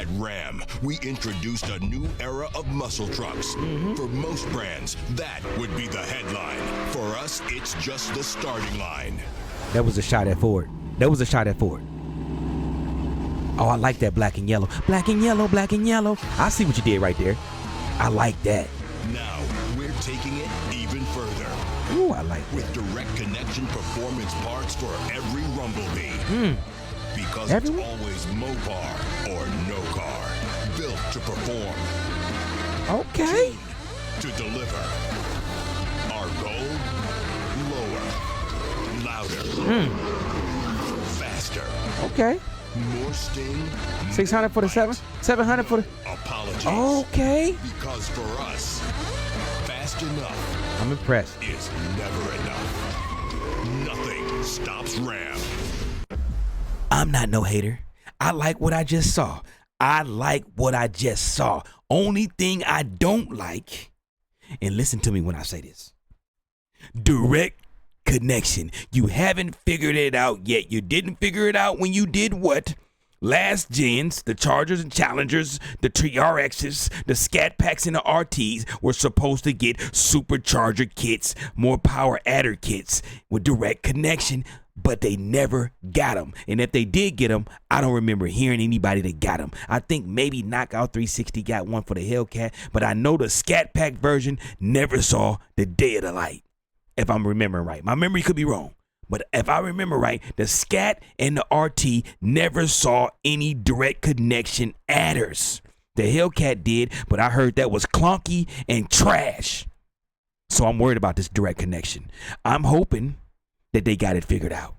At Ram, we introduced a new era of muscle trucks. For most brands, that would be the headline. For us, it's just the starting line. That was a shot at Ford. That was a shot at Ford. Oh, I like that black and yellow. Black and yellow, black and yellow. I see what you did right there. I like that. Now, we're taking it even further. Ooh, I like that. With direct connection performance parts for every Rumblebee. Because it's always Mopar or no car. Built to perform. Okay. Tuned to deliver. Our goal? Lower. Louder. Faster. Okay. More sting. 600 for the 700 for the... Apologies. Okay. Because for us, fast enough. I'm impressed. Is never enough. Nothing stops Ram. I'm not no hater. I like what I just saw. I like what I just saw. Only thing I don't like, and listen to me when I say this, direct connection. You haven't figured it out yet. You didn't figure it out when you did what? Last gens, the Chargers and Challengers, the TRXs, the Scat Packs and the RTs were supposed to get supercharger kits, more power adder kits with direct connection, but they never got them. And if they did get them, I don't remember hearing anybody that got them. I think maybe Knockout 360 got one for the Hellcat, but I know the Scat Pack version never saw the day of the light, if I'm remembering right. My memory could be wrong. But if I remember right, the Scat and the RT never saw any direct connection adders. The Hellcat did, but I heard that was clunky and trash. So I'm worried about this direct connection. I'm hoping that they got it figured out.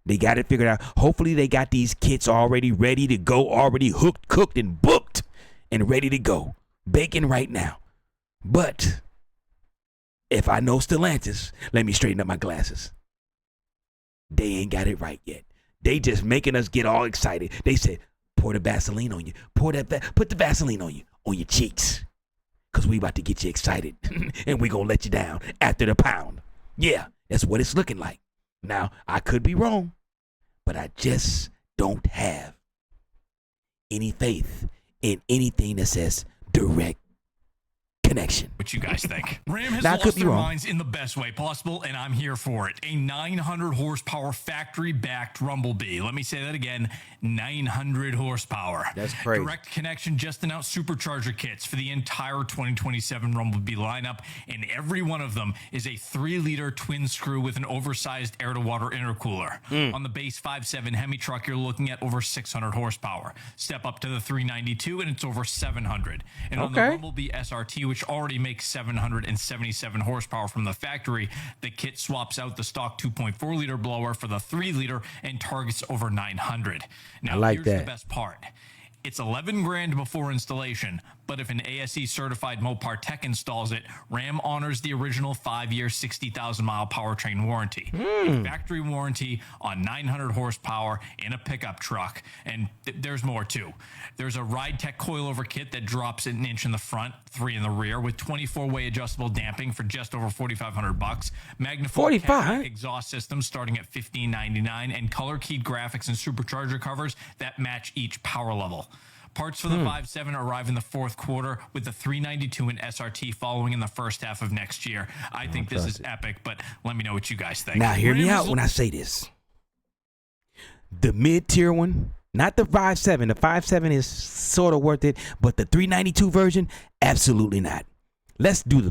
They got it figured out. Hopefully they got these kits already ready to go, already hooked, cooked, and booked, and ready to go. Baking right now. But if I know Stellantis, let me straighten up my glasses. They ain't got it right yet. They just making us get all excited. They said, pour the Vaseline on you. Put the Vaseline on you, on your cheeks. Because we about to get you excited. And we going to let you down after the pound. Yeah, that's what it's looking like. Now, I could be wrong, but I just don't have any faith in anything that says direct connection. What you guys think? Ram has lost their minds in the best way possible, and I'm here for it. A 900 horsepower factory-backed Rumblebee. Let me say that again, 900 horsepower. That's crazy. Direct Connection just announced supercharger kits for the entire 2027 Rumblebee lineup, and every one of them is a 3-liter twin screw with an oversized air-to-water intercooler. On the base 5.7 Hemi truck, you're looking at over 600 horsepower. Step up to the 392, and it's over 700. And on the Rumblebee SRT, which already makes 777 horsepower from the factory, the kit swaps out the stock 2.4 liter blower for the 3 liter and targets over 900. Now, here's the best part. It's 11 grand before installation, but if an ASE certified Mopar tech installs it, Ram honors the original 5-year, 60,000 mile powertrain warranty. A factory warranty on 900 horsepower in a pickup truck. And there's more too. There's a Ride Tech coilover kit that drops an inch in the front, 3 in the rear, with 24-way adjustable damping for just over $4,500. Magnified exhaust system starting at $1,599, and color keyed graphics and supercharger covers that match each power level. Parts for the 5.7 arrive in the fourth quarter, with the 392 and SRT following in the first half of next year. I think this is epic, but let me know what you guys think. Now, hear me out when I say this. The mid-tier one, not the 5.7. The 5.7 is sort of worth it, but the 392 version, absolutely not. Let's do a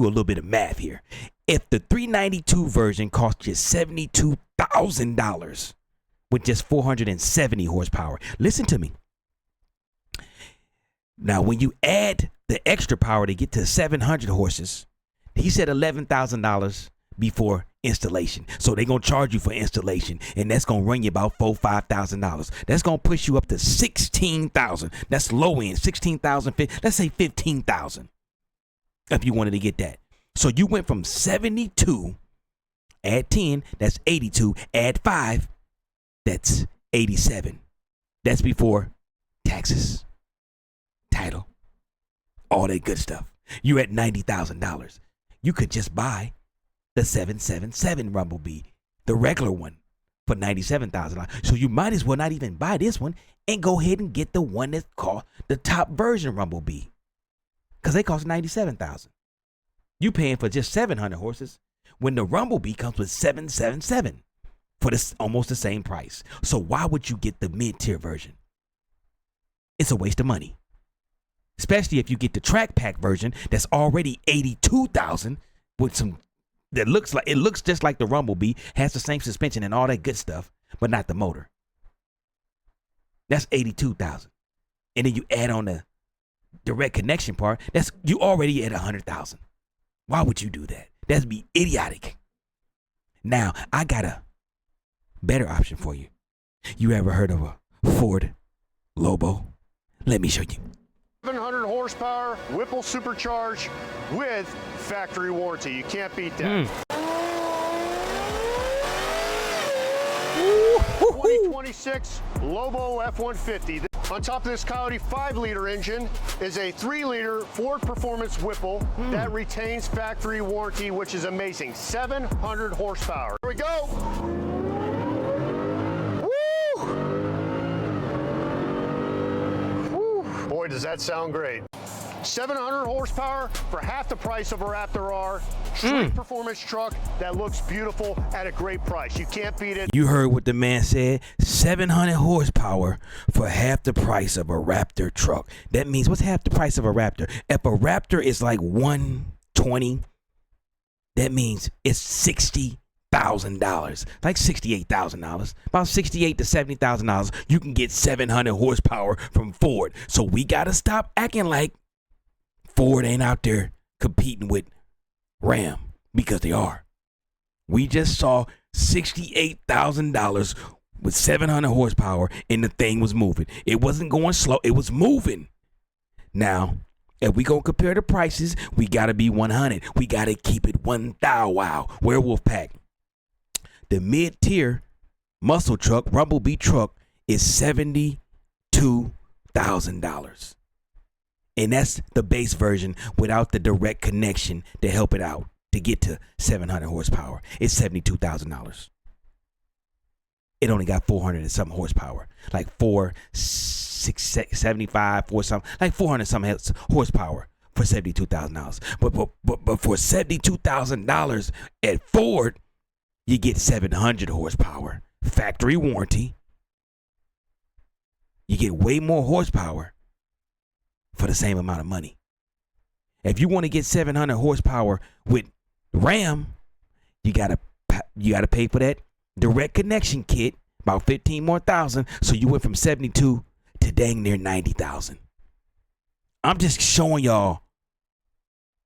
little bit of math here. If the 392 version costs you $72,000 with just 470 horsepower, listen to me. Now, when you add the extra power to get to 700 horses, he said $11,000 before installation. So they're going to charge you for installation, and that's going to run you about $4,000-$5,000. That's going to push you up to $16,000. That's low end, $16,000. Let's say $15,000 if you wanted to get that. So you went from 72, add 10, that's 82, add 5, that's 87. That's before taxes, title, all that good stuff. You're at $90,000. You could just buy the 777 Rumblebee, the regular one, for $97,000. So you might as well not even buy this one and go ahead and get the one that's called the top version Rumblebee, because they cost $97,000. You paying for just 700 horses when the Rumblebee comes with 777 for this almost the same price. So why would you get the mid-tier version? It's a waste of money, especially if you get the track pack version that's already $82,000 with some that looks just like the Rumblebee, has the same suspension and all that good stuff, but not the motor. That's $82,000, and then you add on the direct connection part. That's you already at $100,000. Why would you do that? That'd be idiotic. Now I got a better option for you. You ever heard of a Ford Lobo? Let me show you. 700 horsepower, Whipple supercharged with factory warranty. You can't beat that. 2026 Lobo F-150. On top of this Coyote 5-liter engine is a 3-liter Ford Performance Whipple that retains factory warranty, which is amazing. 700 horsepower. Here we go. Woo! Woo! Boy, does that sound great. 700 horsepower for half the price of a Raptor R. Straight performance truck that looks beautiful at a great price. You can't beat it. You heard what the man said. 700 horsepower for half the price of a Raptor truck. That means what's half the price of a Raptor? If a Raptor is like 120, that means it's $60,000, like $68,000, about $68,000 to $70,000. You can get 700 horsepower from Ford. So we gotta stop acting like Ford ain't out there competing with Ram, because they are. We just saw $68,000 with 700 horsepower and the thing was moving. It wasn't going slow, it was moving. Now, if we gonna compare the prices, we gotta be 100. We gotta keep it 1,000. Wow. Werewolf Pack. The mid-tier muscle truck, Rumblebee truck, is $72,000. And that's the base version without the direct connection to help it out to get to 700 horsepower. It's $72,000. It only got 400 and something horsepower, like 475, like 400 something horsepower for $72,000. But for $72,000 at Ford, you get 700 horsepower, factory warranty. You get way more horsepower for the same amount of money. If you want to get 700 horsepower with Ram, you gotta pay for that direct connection kit, about 15 more thousand. So you went from 72 to dang near 90,000. I'm just showing y'all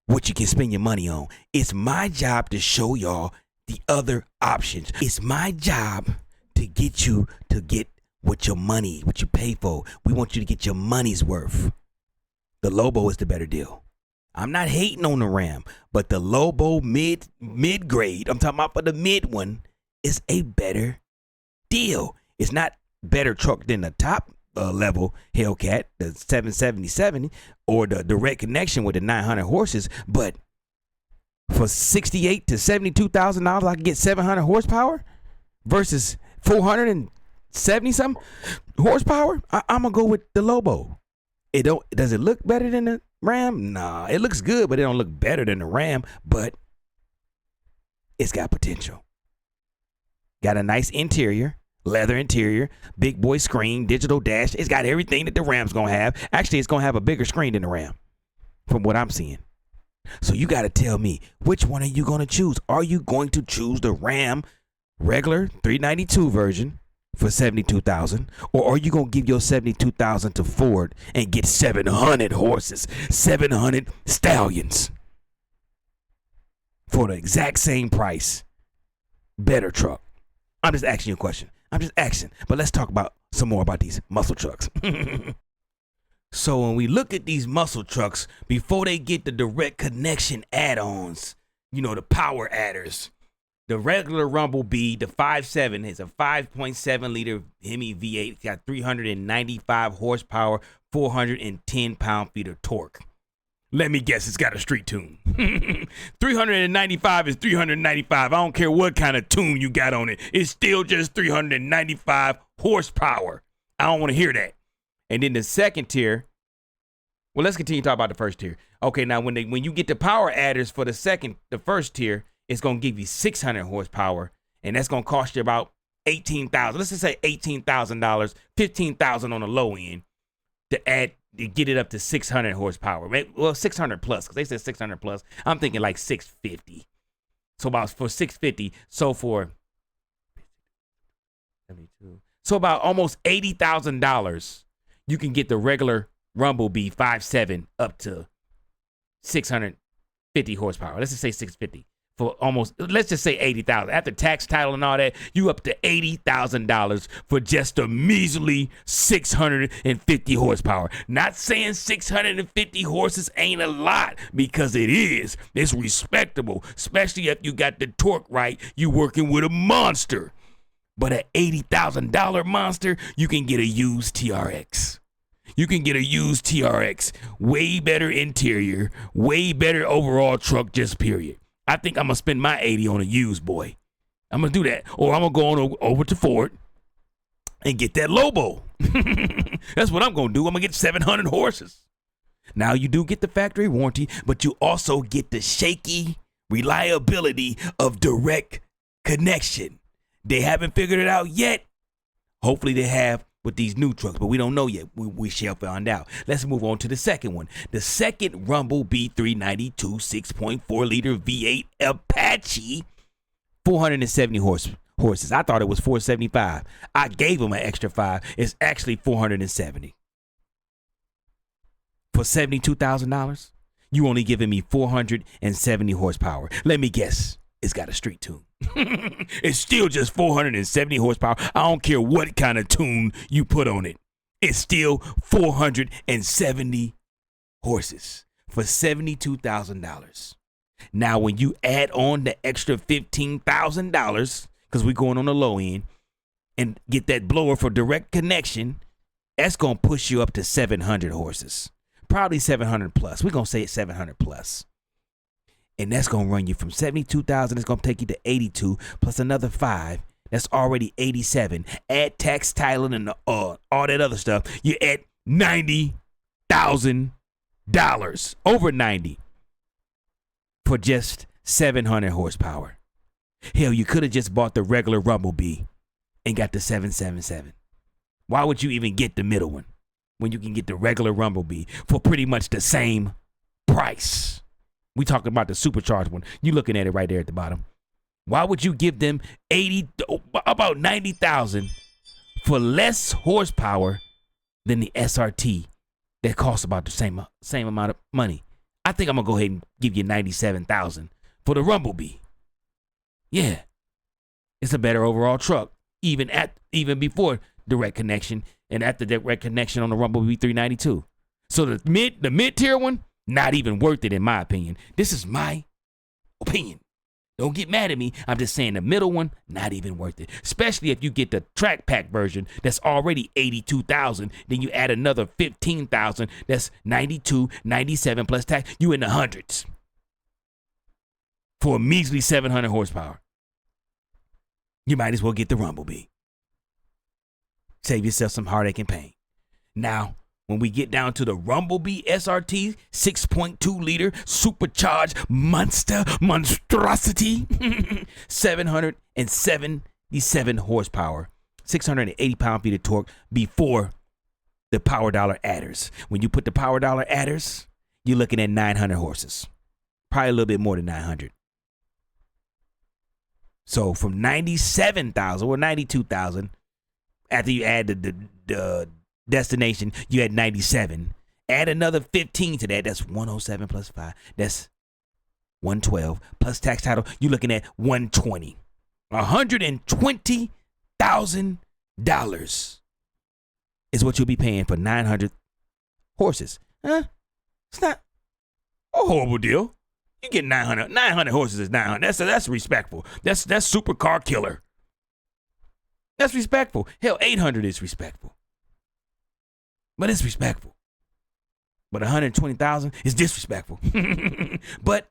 what you can spend your money on. It's my job to show y'all the other options. It's my job to get you to get what you pay for. We want you to get your money's worth. The Lobo is the better deal. I'm not hating on the Ram, but the Lobo mid grade, I'm talking about for the mid one, is a better deal. It's not better truck than the top level Hellcat, the 770 or the direct connection with the 900 horses, but for $68,000 to $72,000, I can get 700 horsepower versus 470 something horsepower. I'm gonna go with the Lobo. Does it look better than the Ram? Nah, it looks good, but it don't look better than the Ram, but it's got potential. Got a nice interior, leather interior, big boy screen, digital dash. It's got everything that the Ram's gonna have. Actually, it's gonna have a bigger screen than the Ram, from what I'm seeing. So you gotta tell me, which one are you gonna choose? Are you going to choose the Ram regular 392 version for $72,000, or are you gonna give your $72,000 to Ford and get 700 horses, 700 stallions for the exact same price? Better truck. I'm just asking you a question. I'm just asking, but let's talk about some more about these muscle trucks. So when we look at these muscle trucks, before they get the direct connection add-ons, the power adders, the regular Rumblebee, the 5.7, is a 5.7 liter Hemi V8. It's got 395 horsepower, 410 pound-feet of torque. Let me guess, it's got a street tune. 395 is 395. I don't care what kind of tune you got on it. It's still just 395 horsepower. I don't want to hear that. And then the second tier, well, let's continue to talk about the first tier. Okay, now when you get the power adders for the first tier, it's gonna give you 600 horsepower, and that's gonna cost you about $18,000. Let's just say $18,000, $15,000 on the low end to get it up to 600 horsepower. Well, 600 plus, because they said 600 plus. I'm thinking like 650. So about for 650. So for 72. So about almost $80,000, you can get the regular Rumblebee 5.7 up to 650 horsepower. Let's just say 650 for almost, let's just say 80,000. After tax, title, and all that, you up to $80,000 for just a measly 650 horsepower. Not saying 650 horses ain't a lot, because it is. It's respectable, especially if you got the torque right. You working with a monster. But at $80,000 monster, you can get a used TRX. You can get a used TRX. Way better interior, way better overall truck, just period. I think I'm going to spend my 80 on a used boy. I'm going to do that. Or I'm going to go on over to Ford and get that Lobo. That's what I'm going to do. I'm going to get 700 horses. Now, you do get the factory warranty, but you also get the shaky reliability of direct connection. They haven't figured it out yet. Hopefully they have with these new trucks, but we don't know yet. We shall find out. Let's move on to the second one. The second Rumblebee 392 6.4 liter V8 Apache, 470 horses. I thought it was 475. I gave them an extra 5. It's actually 470. For $72,000, you only giving me 470 horsepower. Let me guess. It's got a street tune. It's still just 470 horsepower. I don't care what kind of tune you put on it. It's still 470 horses for $72,000. Now, when you add on the extra $15,000, because we're going on the low end, and get that blower for direct connection, that's going to push you up to 700 horses. Probably 700 plus. We're going to say it's 700 plus. And that's going to run you from 72,000. It's going to take you to 82 plus another 5. That's already 87. Add tax, title, and all that other stuff. You're at $90,000. Over 90 for just 700 horsepower. Hell, you could have just bought the regular Rumblebee and got the 777. Why would you even get the middle one when you can get the regular Rumblebee for pretty much the same price? We talking about the supercharged one. You looking at it right there at the bottom. Why would you give them about 90,000 for less horsepower than the SRT that costs about the same amount of money? I think I'm gonna go ahead and give you 97,000 for the Rumblebee. Yeah, it's a better overall truck, even before direct connection and after direct connection on the Rumblebee 392. So the mid tier one, not even worth it in my opinion. This is my opinion. Don't get mad at me. I'm just saying the middle one, not even worth it. Especially if you get the track pack version that's already 82,000. Then you add another 15,000. That's 92, 97 plus tax. You in the hundreds for a measly 700 horsepower. You might as well get the Rumblebee. Save yourself some heartache and pain. Now, when we get down to the Rumblebee SRT 6.2 liter supercharged monstrosity, 777 horsepower, 680 pound-feet of torque before the power dollar adders. When you put the power dollar adders, you're looking at 900 horses, probably a little bit more than 900. So from 97,000 or 92,000, after you add the destination, you had 97. Add another 15 to that. That's 107 plus 5. That's 112 plus tax title. You're looking at 120. $120,000 is what you'll be paying for 900 horses. Huh? It's not a horrible deal. You get 900. 900 horses is 900. That's respectful. That's supercar killer. That's respectful. Hell, 800 is respectful. But it's respectful. But 120,000 is disrespectful. But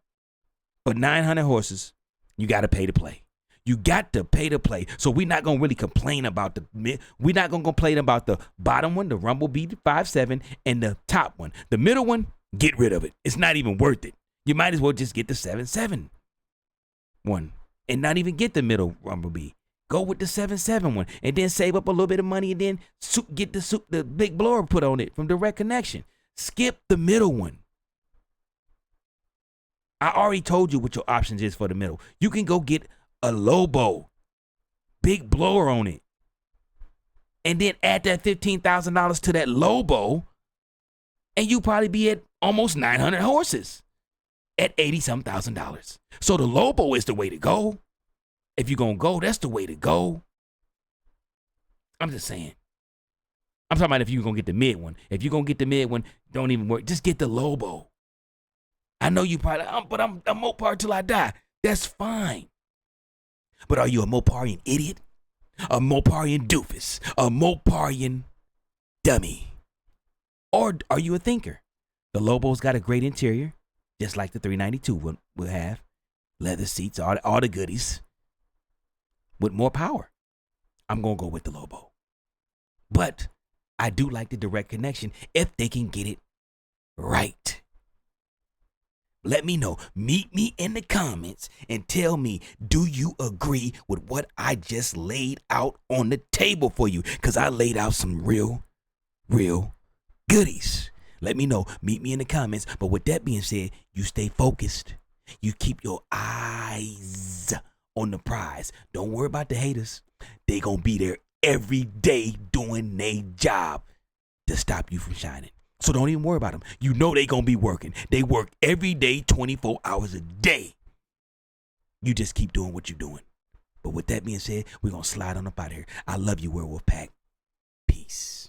for 900 horses, you got to pay to play. You got to pay to play. So we're not gonna really complain about we're not gonna complain about the bottom one, the Rumblebee 5.7, and the top one. The middle one, get rid of it. It's not even worth it. You might as well just get the 7.7 one and not even get the middle Rumblebee. Go with the 7.7 one and then save up a little bit of money and then get the big blower put on it from Direct Connection. Skip the middle one. I already told you what your options is for the middle. You can go get a Lobo, big blower on it, and then add that $15,000 to that Lobo, and you probably be at almost 900 horses at $80-some thousand. So the Lobo is the way to go. If you're going to go, that's the way to go. I'm just saying. I'm talking about if you're going to get the mid one. If you're going to get the mid one, don't even work. Just get the Lobo. I know you probably, but I'm a Mopar till I die. That's fine. But are you a Moparian idiot? A Moparian doofus? A Moparian dummy? Or are you a thinker? The Lobo's got a great interior, just like the 392 will have. Leather seats, all the goodies. With more power. I'm going to go with the Lobo. But I do like the Direct Connection if they can get it right. Let me know. Meet me in the comments and tell me, do you agree with what I just laid out on the table for you? Because I laid out some real goodies. Let me know. Meet me in the comments. But with that being said, you stay focused. You keep your eyes on the prize. Don't worry about the haters. They gonna be there every day doing their job to stop you from shining. So don't even worry about them. You know they gonna be working. They work every day, 24 hours a day. You just keep doing what you're doing. But with that being said, we're gonna slide on up out of here. I love you, Werewolf Pack. Peace.